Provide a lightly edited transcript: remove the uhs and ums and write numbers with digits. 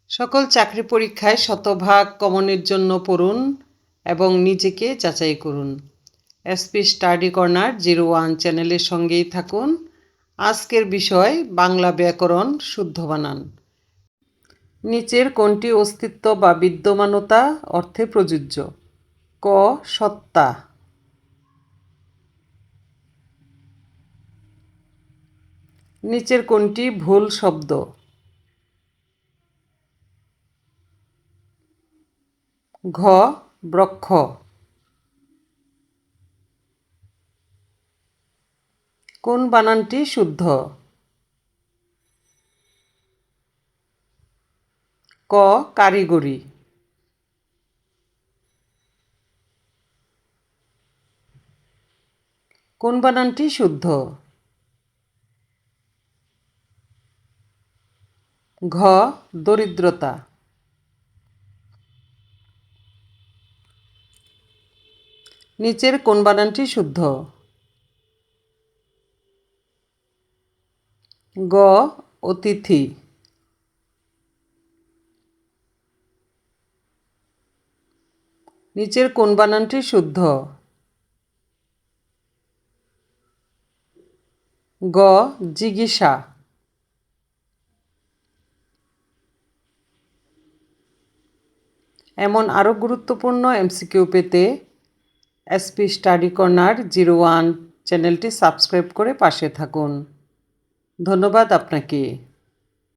সকল চাকরি পরীক্ষায় শতভাগ কমনের জন্য পড়ুন এবং নিজেকে যাচাই করুন। এসপি স্টাডি কর্নার 01 চ্যানেলের সঙ্গেই থাকুন। আজকের বিষয় বাংলা ব্যাকরণ শুদ্ধ বানান। নিচের কোনটি অস্তিত্ব বা বিদ্যমানতা অর্থে প্রযোজ্য? ক. সত্তা। নিচের কোনটি ভুল শব্দ? ঘ. বৃক্ষ। কোন বানানটি শুদ্ধ? ক. কারিগরি। কোন বানানটি শুদ্ধ? ঘ. দরিদ্রতা। নিচের কোন বানানটি শুদ্ধ? গ. অতিথি। নিচের কোন বানানটি শুদ্ধ? গ. জিজ্ঞাসা। এমন আরও গুরুত্বপূর্ণ এমসিকিউ পেতে এসপি স্টাডি কর্নার 01 চ্যানেলটি সাবস্ক্রাইব করে পাশে থাকুন। ধন্যবাদ আপনাকে।